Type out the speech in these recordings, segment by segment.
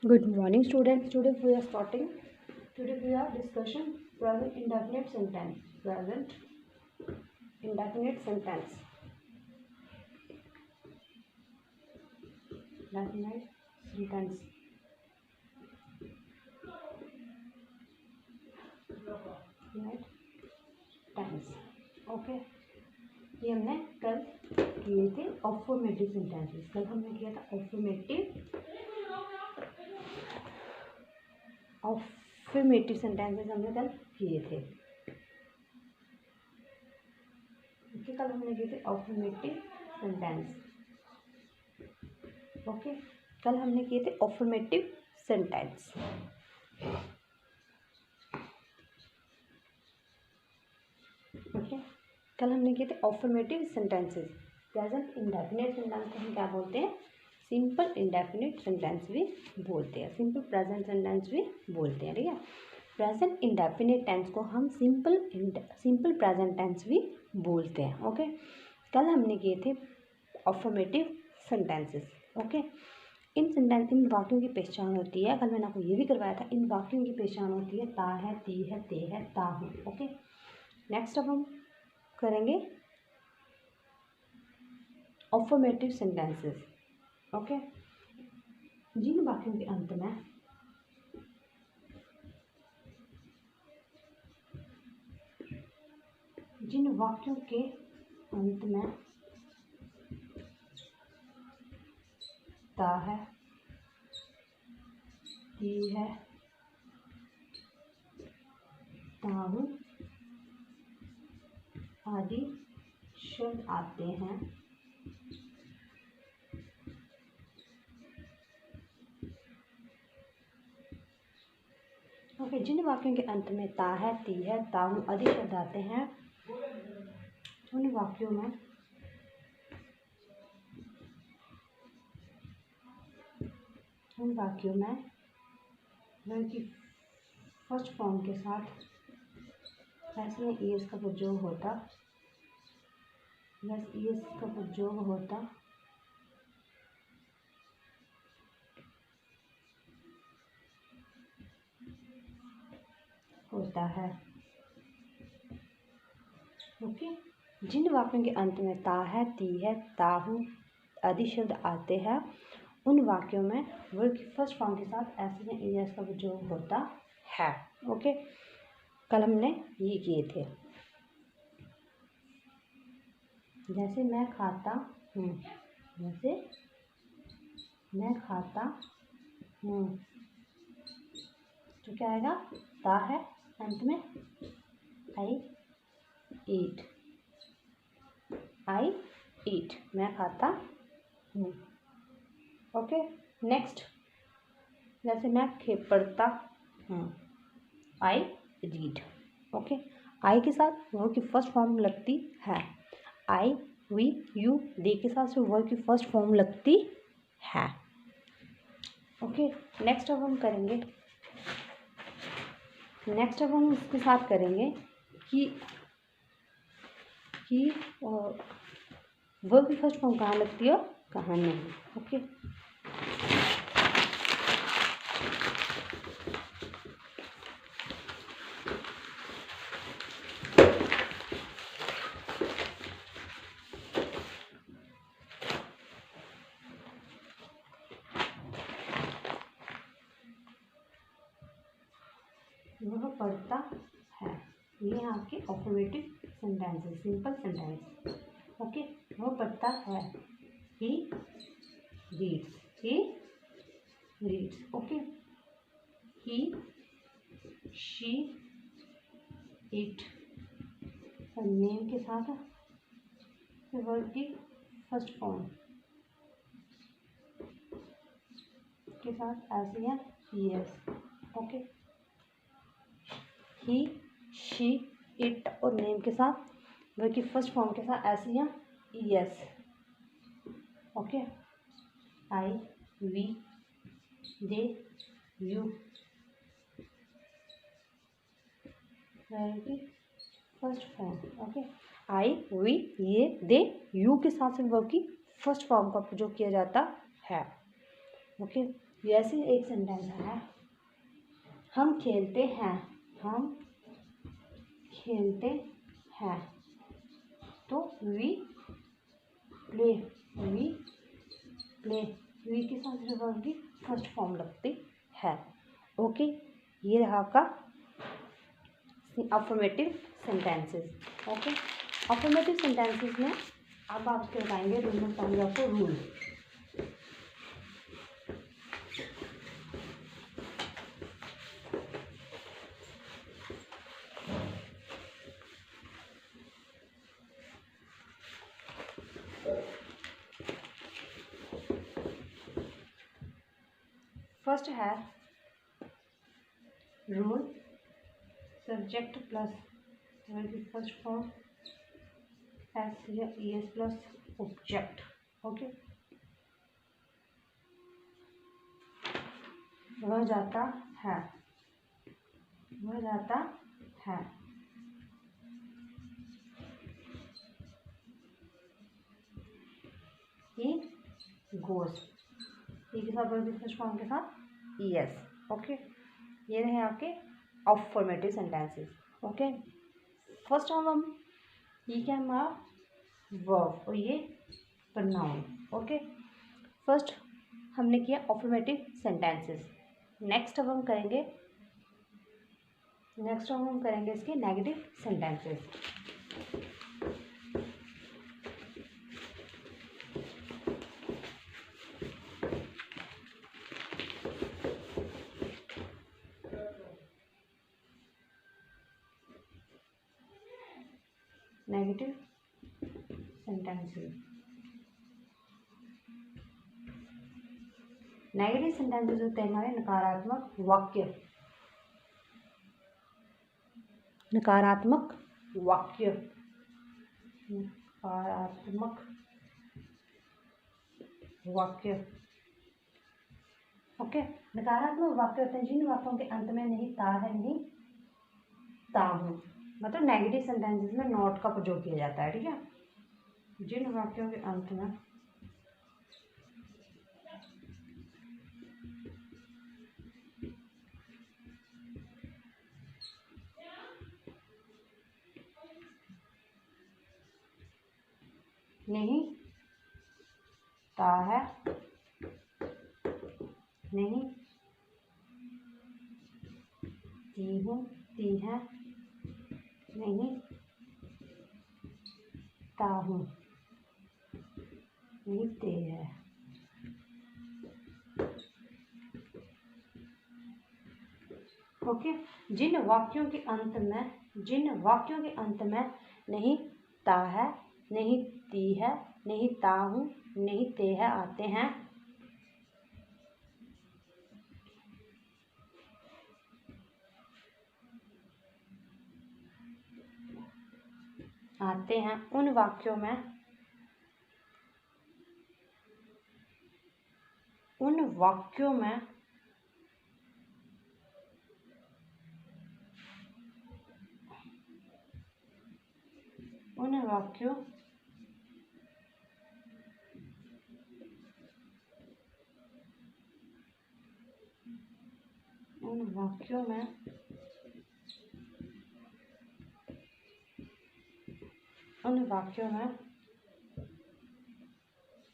Good morning, students. Today we are starting. Today we are discussion present indefinite sentence. Present indefinite sentence. Indefinite sentence. Indefinite tense. Okay, ये हमने कल किए थे affirmative sentences. कल हमने किया था अफर्मेटिव सेंटेंसेस हमने कल किए थे. ओके, कल हमने किए थे अफर्मेटिव सेंटेंस. ओके, कल हमने किए थे अफर्मेटिव सेंटेंस. ओके, कल हमने किए थे affirmative sentences. Present indefinite sentence को हम क्या बोलते हैं? सिंपल इंडेफिनिट सेंटेंस भी बोलते हैं. सिंपल प्रेजेंट सेंटेंस भी बोलते हैं. ठीक है, प्रेजेंट इंडेफिनिट टेंस को हम सिंपल प्रेजेंट टेंस भी बोलते हैं. ओके, कल हमने किए थे अफर्मेटिव सेंटेंसेस. ओके, इन वाक्यों की पहचान होती है. कल मैंने आपको ये भी करवाया था. इन वाक्यों की पहचान होती है ता है, ती है, ते है, ता हूँ. ओके, नेक्स्ट अब हम करेंगे अफर्मेटिव सेंटेंसेस. ओके, जिन वाक्यों के अंत में ता है, ती है, ता हूँ आदि शब्द आते हैं, ओके, जिन वाक्यों के अंत में ता है, ती है, ता हूँ आदि शब्द आते हैं, उन वाक्यों में वर्ब की फर्स्ट फॉर्म के साथ ऐसे में ईएस का प्रयोग होता, होता है. ओके, जिन वाक्यों के अंत में ता है, ती है, ता हूँ आदि शब्द आते हैं, उन वाक्यों में वर्ब की फर्स्ट फॉर्म के साथ ऐसे में ईएस का प्रयोग होता है. ओके, कल हमने ये किए थे. जैसे मैं खाता हूँ, तो क्या आएगा? ता है, अंत में आई ईट, मैं खाता हूँ. ओके, नेक्स्ट, जैसे मैं पढ़ता हूँ, आई रीड. ओके, आई के साथ वर्ब की फर्स्ट फॉर्म लगती है. आई, वी, यू, दे के साथ वर्ब की फर्स्ट फॉर्म लगती है. ओके, नेक्स्ट अब हम इसके साथ करेंगे कि वर्ब की फर्स्ट फॉर्म कहाँ लगती है और कहाँ नहीं. ओके, वह पढ़ता है, ये आपके affirmative sentence, simple sentence. Okay, वह पढ़ता है, he reads. Okay, he, she, it, name के साथ वर्ब की फर्स्ट फॉर्म के साथ ऐसे है yes. Okay, he, she, it और नेम के साथ वर्ब की फर्स्ट फॉर्म के साथ ऐसे है yes. Okay, I, we, they, you, verb की first form. Okay, I, we, ये, दे, यू के साथ से वर्ब की फर्स्ट फॉर्म का प्रयोग किया जाता है. ओके, जैसे एक सेंटेंस है, हम खेलते हैं, हम खेलते हैं, तो we play, we play, we के साथ जो वर्ब की फर्स्ट फॉर्म लगती है। ओके, ये रहा आपका affirmative sentences. Okay, affirmative sentences में अब आपके बताएंगे रूल, बताएंगे आपको रूल। फर्स्ट है rule, subject plus first form S या एस प्लस ऑब्जेक्ट। ओके, वह जाता है, वह जाता है, ही गोज, ये के साथ फर्स्ट फॉर्म के साथ यस। ओके, ये रहे आपके अफर्मेटिव सेंटेंसेस। ओके, फर्स्ट हम ये क्या है हमारा वर्ब और ये प्रोनाउन। ओके, फर्स्ट हमने किया अफर्मेटिव सेंटेंसेस। नेक्स्ट अब हम करेंगे इसके negative sentences. Negative sentences, negative sentences होते हैं हमारे नकारात्मक वाक्य, नकारात्मक वाक्य, नकारात्मक वाक्य। ओके, नकारात्मक वाक्य होते हैं जिन वाक्यों के अंत में नहीं ता है, नहीं ता हूँ, मतलब नेगेटिव सेंटेंसेस में नॉट का प्रयोग किया जाता है। ठीक है, जिन वाक्यों के अंत में नहीं ता है, नहीं ती हूँ, ती है, नहीं ता हूँ, नहीं ते है। ओके, जिन वाक्यों के अंत में नहीं ता है, नहीं ती है, नहीं ता हूँ, नहीं ते है आते हैं, उन वाक्यों में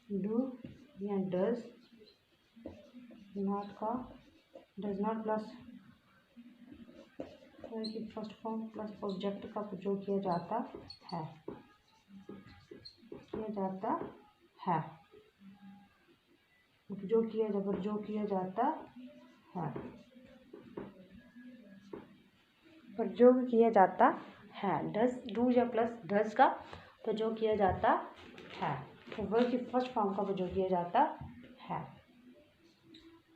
डू या does not plus first form plus object का प्रयोग किया जाता है, प्रयोग किया जाता है, प्रयोग किया जाता है। डज, डू या प्लस डज का प्रयोग किया जाता है, तो वर्ब की फर्स्ट फॉर्म का प्रयोग किया जाता है।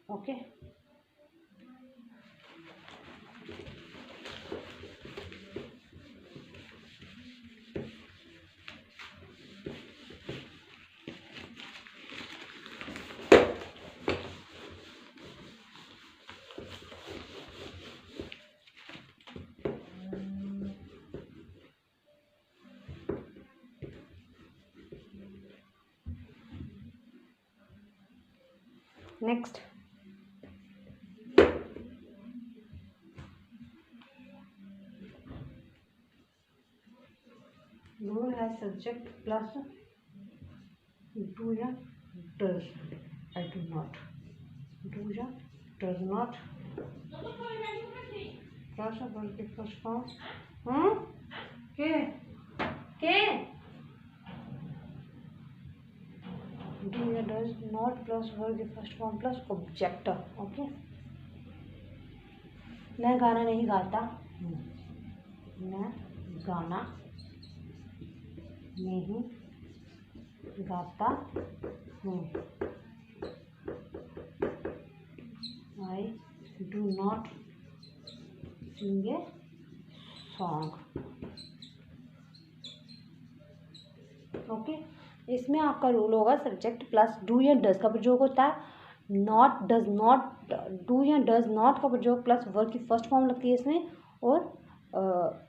ओके, नेक्स्ट डू है सब्जेक्ट प्लस डू या does, I do not, do या डज नॉट प्लस वर्ब की फर्स्ट फॉर्म के डू या डज नॉट प्लस वर्ब की first form plus object. Okay, मैं गाना नहीं गाता हूँ, मैं गाना नहीं गाता हूँ, I do not sing a song. Okay, इसमें आपका रूल होगा सब्जेक्ट प्लस डू या डज का प्रयोग होता है, नॉट डज नॉट, डू या डज नॉट का प्रयोग प्लस वर्ब की फर्स्ट फॉर्म लगती है इसमें, और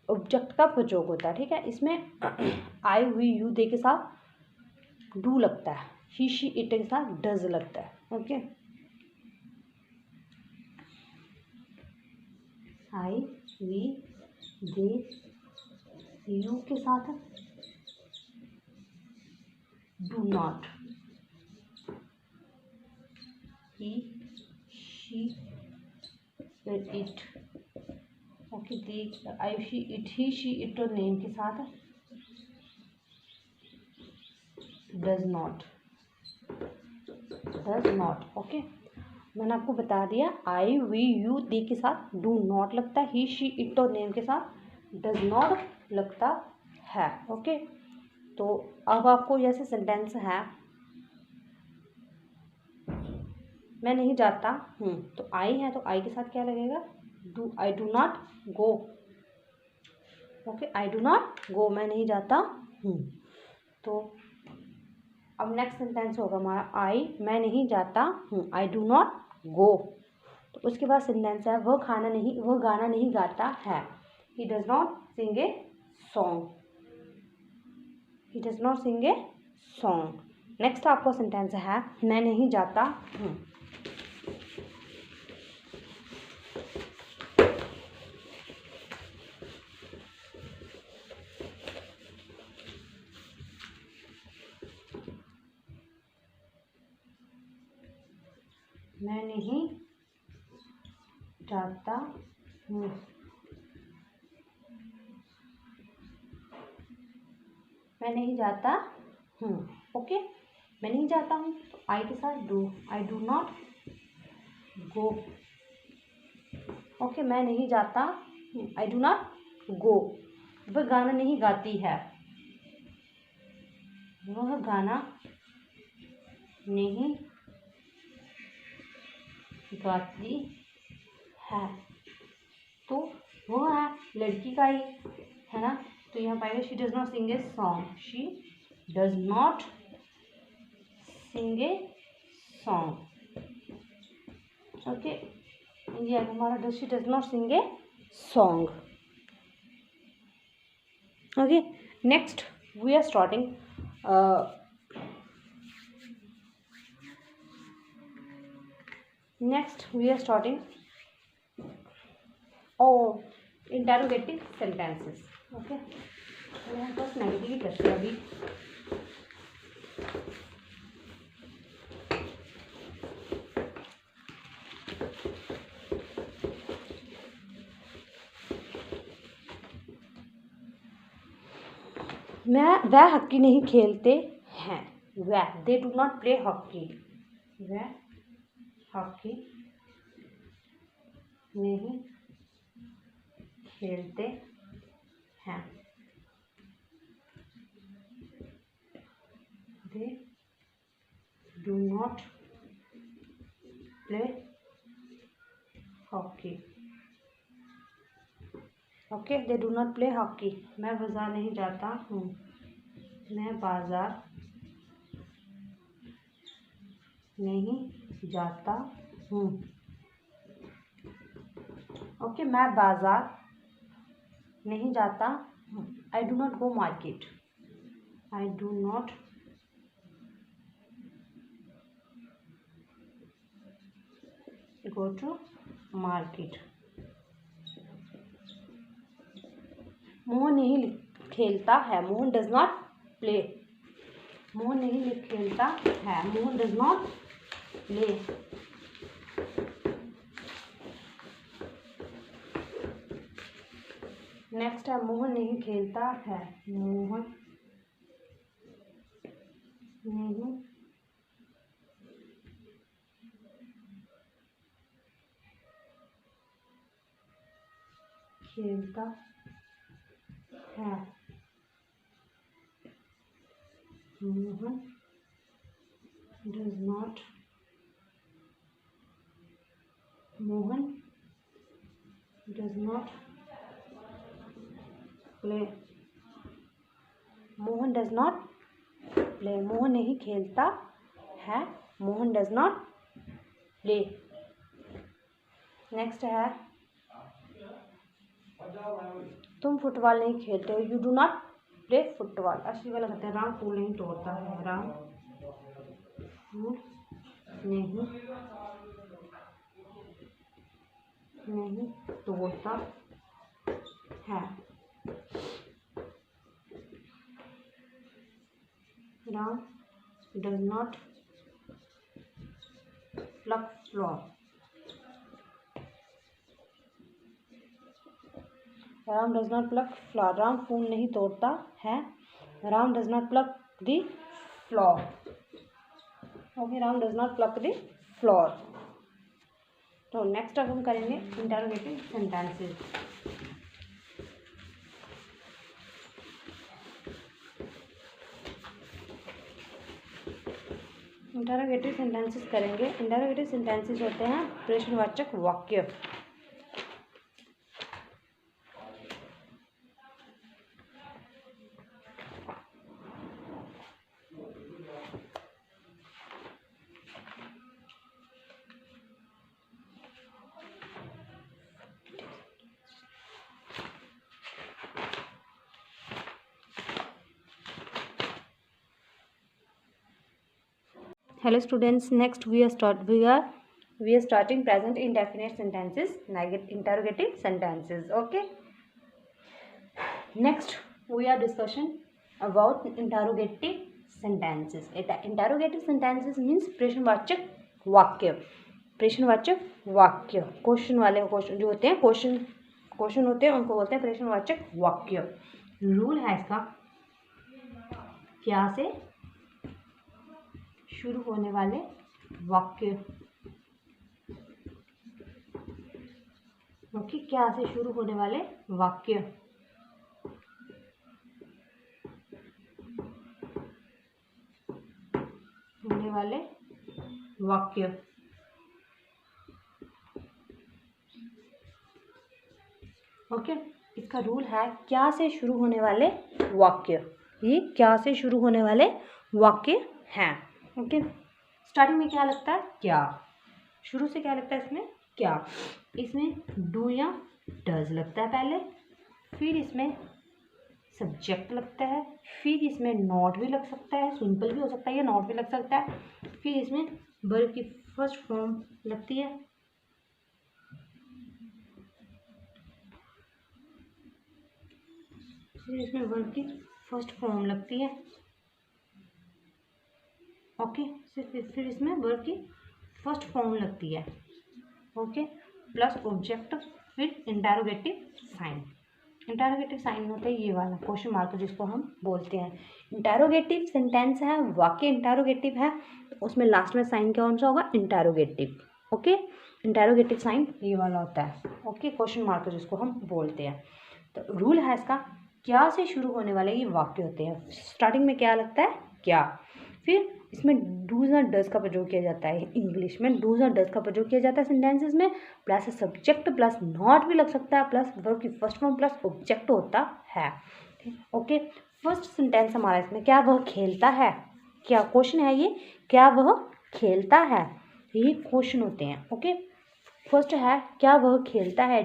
ऑब्जेक्ट का प्रयोग होता है। ठीक है, इसमें आई वी यू दे के साथ डू लगता है, ही शी इट के साथ डज लगता है। Okay, I we they you के साथ do not, he she it. Okay, they I she it, he she it और नेम के साथ does not, does not. Okay, मैंने आपको बता दिया आई वी यू दे के साथ डू नॉट लगता है, ही शी इट और नेम के साथ डज नॉट लगता है। ओके, तो अब आपको जैसे सेंटेंस है मैं नहीं जाता हूँ, तो आई है तो आई के साथ क्या लगेगा, do, I do not go. Okay, I do not गो, मैं नहीं जाता हूँ। तो अब नेक्स्ट सेंटेंस होगा हमारा आई, मैं नहीं जाता हूँ, आई डू नॉट गो। तो उसके बाद सेंटेंस है वह गाना नहीं गाता है, he does not sing a song, he does not sing a song. Next आपका सेंटेंस है मैं नहीं जाता हूँ, मैं नहीं जाता हूँ, मैं नहीं जाता हूँ। ओके, मैं नहीं जाता हूँ तो आई के साथ do, I do not go. Okay, मैं नहीं जाता हूँ, आई डू नॉट गो। वह गाना नहीं गाती है, वह गाना नहीं गाती है, तो वो है लड़की का ही है ना, तो यहाँ पाएगा she does not sing a song, she does not sing a song. Okay, ये हमारा she does not sing a song. Okay, next we are starting interrogative sentences. Okay, मैं बस नेगेटिव ही करते हैं अभी। वह हॉकी नहीं खेलते हैं, वह they do not play hockey, वह हॉकी नहीं खेलते हैं, they do not play hockey. Okay, they do not play hockey. मैं बाजार नहीं जाता हूँ, मैं बाजार नहीं जाता हूँ। ओके, मैं बाजार नहीं जाता हूँ, I do not go market, I do not go to market. Mohan नहीं खेलता है। Mohan does not play. Mohan नहीं खेलता है। Mohan does not play. Next है मोहन नहीं खेलता है। मोहन नहीं खेलता है। Mohan does not Mohan does not play. Mohan does not play. Mohan नहीं खेलता है। Mohan does not play. Next है तुम फुटबॉल नहीं खेलते हो। You do not play football. असली वाला कहते हैं राम फूल नहीं तोड़ता है। राम फूल नहीं तोड़ता है। Ram does not pluck flower. Ram does not pluck flower. Ram फूल नहीं तोड़ता है। Ram does not pluck the flower. Okay, Ram does not pluck the flower. तो नेक्स्ट अब हम करेंगे इंटरोगेटिव सेंटेंसेस। इंटरोगेटिव सेंटेंसेस करेंगे। इंटरोगेटिव सेंटेंसेस होते हैं प्रश्नवाचक वाक्य। Hello students, next we are starting present indefinite sentences, interrogative sentences. Okay, next we are discussion about interrogative sentences. Interrogative sentences means प्रश्नवाचक वाक्य। प्रश्नवाचक वाक्य क्वेश्चन वाले क्वेश्चन जो होते हैं क्वेश्चन होते हैं उनको बोलते हैं प्रश्नवाचक वाक्य। रूल है इसका क्या से शुरू होने वाले वाक्य। ओके, क्या से शुरू होने वाले वाक्य। होने वाले वाक्य। ओके, इसका रूल है क्या से शुरू होने वाले वाक्य। ये क्या से शुरू होने वाले वाक्य हैं। ओके, स्टार्टिंग में क्या लगता है क्या। शुरू से क्या लगता है इसमें क्या। इसमें डू या डज लगता है पहले, फिर इसमें सब्जेक्ट लगता है, फिर इसमें नॉट भी लग सकता है, सिंपल भी हो सकता है या नॉट भी लग सकता है, फिर इसमें वर्ब की फर्स्ट फॉर्म लगती है, फिर इसमें वर्ब की फर्स्ट फॉर्म लगती है। ओके, फिर इसमें वर्ब की फर्स्ट फॉर्म लगती है। ओके, प्लस ऑब्जेक्ट, फिर इंटरोगेटिव साइन। इंटरोगेटिव साइन होता है ये वाला क्वेश्चन मार्क जिसको हम बोलते हैं। इंटरोगेटिव सेंटेंस है, वाक्य इंटरोगेटिव है, तो उसमें लास्ट में साइन कौन सा होगा इंटरोगेटिव। ओके, इंटरोगेटिव साइन ये वाला होता है। ओके, क्वेश्चन मार्क जिसको हम बोलते हैं। तो रूल है इसका क्या से शुरू होने वाले ये वाक्य होते हैं। स्टार्टिंग में क्या लगता है क्या, फिर इसमें डूज और डज का प्रयोग किया जाता है। इंग्लिश में डूज और डज का प्रयोग किया जाता है सेंटेंसेस में, प्लस सब्जेक्ट प्लस नॉट भी लग सकता है, प्लस वर्ब की फर्स्ट फॉर्म प्लस ऑब्जेक्ट होता है। ओके, फर्स्ट सेंटेंस हमारा इसमें क्या वह खेलता है। क्या क्वेश्चन है ये, क्या वह खेलता है, ये क्वेश्चन होते हैं। ओके, फर्स्ट है क्या वह खेलता है।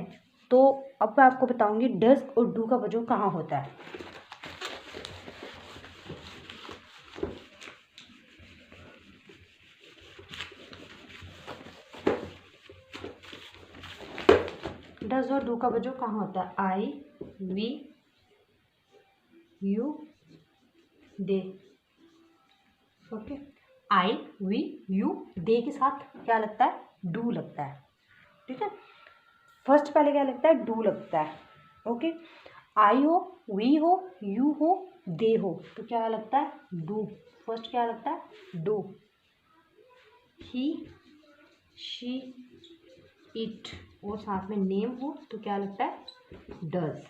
तो अब मैं आपको बताऊंगी डज और डू का प्रयोग कहाँ होता है। डज और डू का प्रयोग कहाँ होता है। I, we, you, they. Okay, I, we, you, they के साथ क्या लगता है? डू लगता है। ठीक है, फर्स्ट पहले क्या लगता है? डू लगता है। ओके, आई हो, वी हो, यू हो, दे हो, तो क्या लगता है? डू। फर्स्ट क्या लगता है? डू। ही, शी, इट और साथ में नेम हो तो क्या लगता है? डज।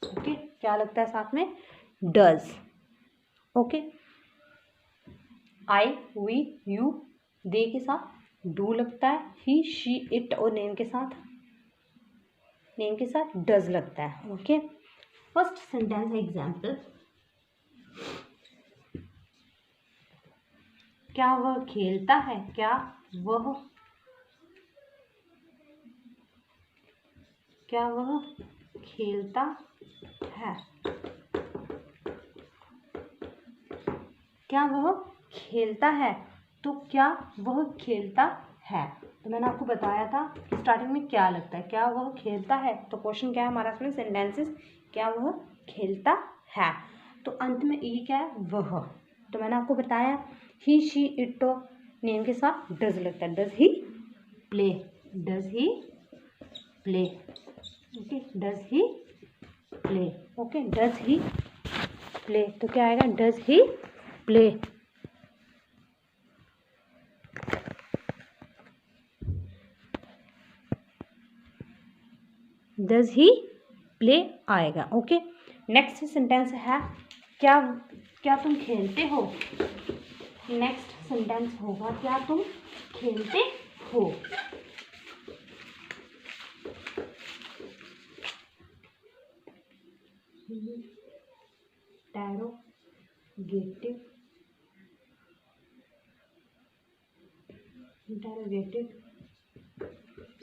ओके, क्या लगता है साथ में? Does. Okay, I, we, you, they के साथ डू लगता है। ही, शी, इट और नेम के साथ डज लगता है। ओके, फर्स्ट सेंटेंस एग्जाम्पल, क्या वह खेलता है? क्या वह खेलता है? क्या वह खेलता है? तो क्या वह खेलता है, तो मैंने आपको बताया था स्टार्टिंग में क्या लगता है? क्या वह खेलता है, तो क्वेश्चन क्या है हमारा इसमें? सेंटेंसेस, क्या वह खेलता है, तो अंत में ई क्या है? वह। तो मैंने आपको बताया ही, शी, इट तो नेम के साथ डज लगता है। Does he play? Does he play? Okay, does he play? Okay, does he play, तो क्या आएगा? Does he play. Does he play आएगा। ओके, नेक्स्ट सेंटेंस है, क्या तुम खेलते हो? नेक्स्ट सेंटेंस होगा, क्या तुम खेलते हो? Interrogative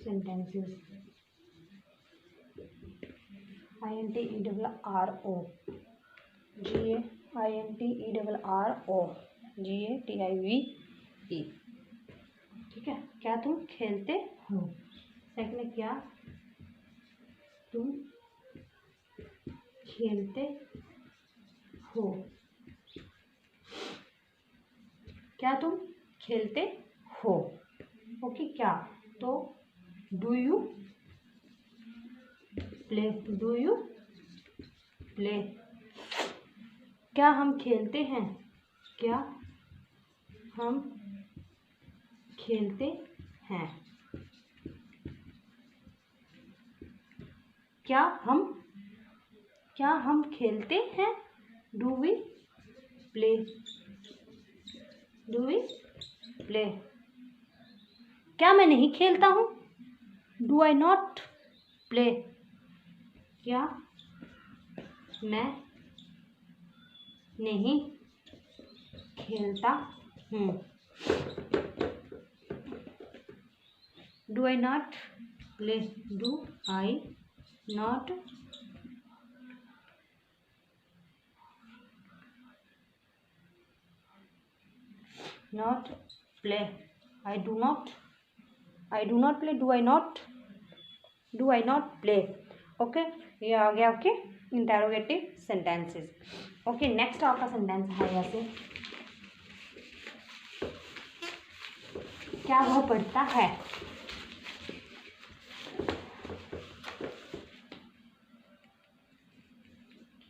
sentences, INTERRO, GAINTERROGATIVE। ठीक है, क्या तुम खेलते हो? सेकंड, क्या तुम खेलते हो? क्या तुम खेलते हो? ओके, क्या तो do you play? Do you play? क्या हम खेलते हैं? क्या हम खेलते हैं? क्या हम खेलते हैं? Do we play? Do we play? क्या मैं नहीं खेलता हूँ? Do I not play? क्या मैं नहीं खेलता हूँ? Do I not play? Do I not play? I do not play? Do I not play? Okay, ये आ गया आपके इंटरोगेटिव सेंटेंसेस। ओके, नेक्स्ट आपका सेंटेंस है ऐसे, क्या वह पढ़ता है?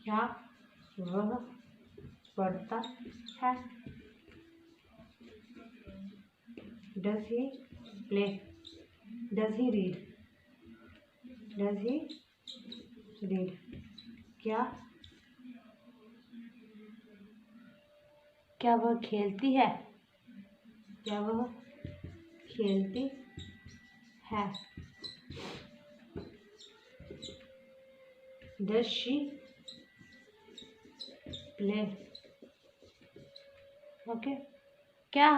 क्या वह पढ़ता है? Does he play? Does he read? Does he read? क्या वह खेलती है? क्या वह खेलती है? Does she play? ओके, क्या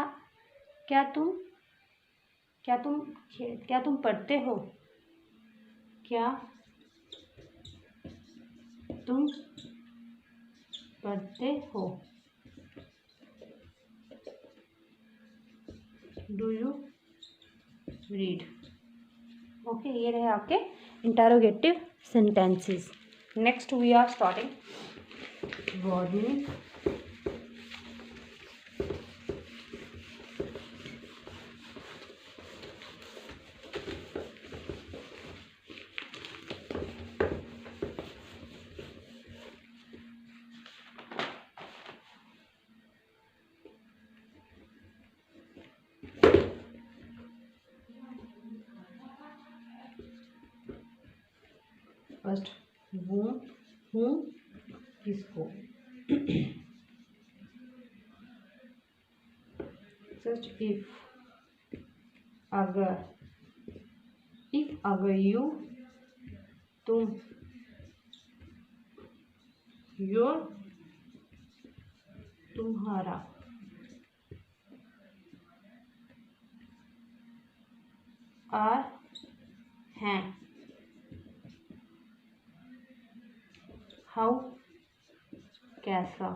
तुम पढ़ते हो? क्या तुम पढ़ते हो? Do you read? ओके, ये रहे आपके interrogative sentences. Next we are starting warning first हूँ किसको, सच इफ अगर यू तुम, योर तुम्हारा, आर हैं, हाउ कैसा,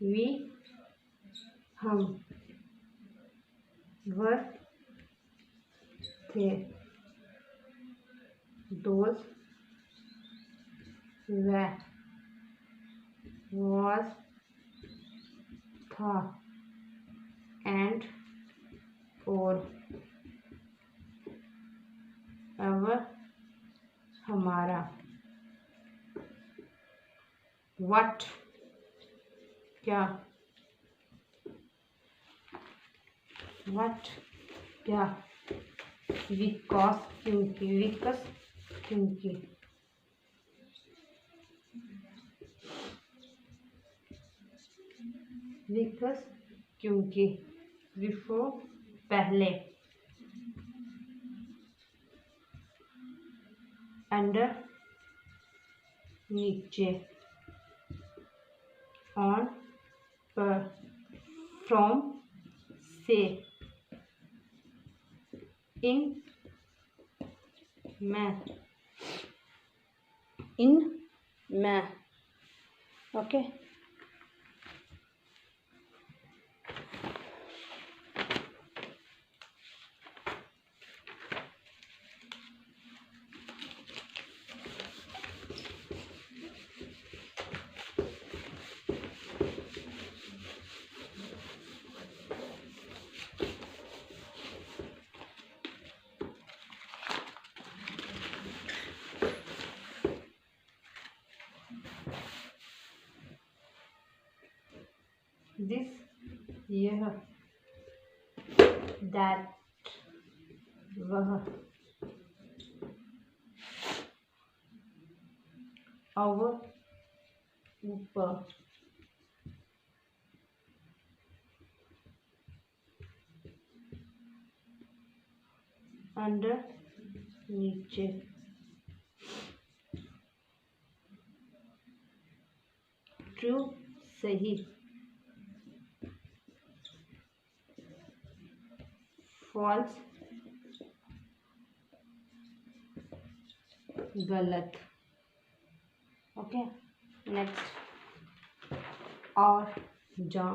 वी हम, वर थे, दोज वह, was था, and और, our हमारा, what क्या, what क्या, because क्योंकि, because क्योंकि, because क्योंकि, before पहले, under नीचे, on पर, from से, in मैं, ओके। दिस यह, दैट वह, अवर ऊपर, अंडर नीचे, ट्रू सही, फॉल्स गलत, ओके। नेक्स्ट, और जा,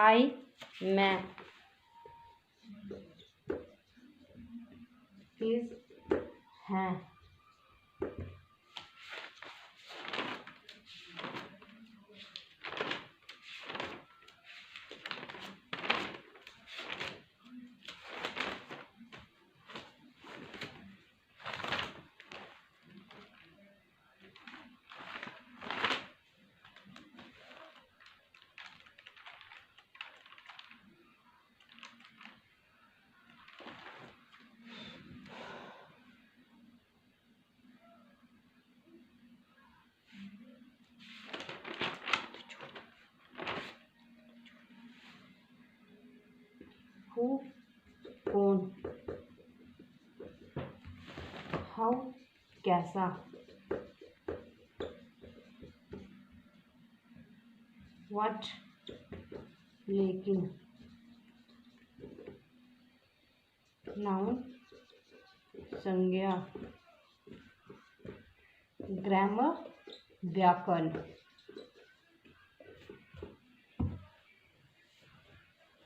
आई मैं, इज है, हु, कौन, हाउ, कैसा, व्हाट, लेकिन, नाउन, संज्ञा, ग्रामर, व्याकरण,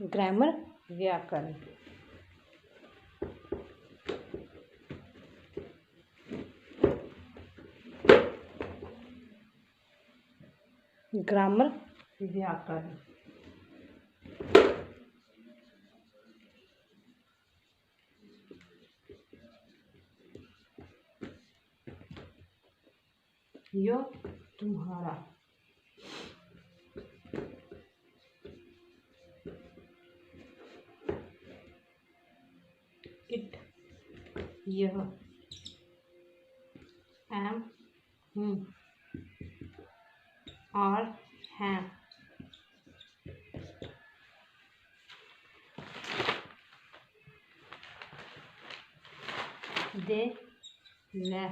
ग्रामर, व्याकरण, ग्रामर, व्याकरण। यो, तुम्हारा, इट, यह, एम, हूँ, आर, हैं, दे, न,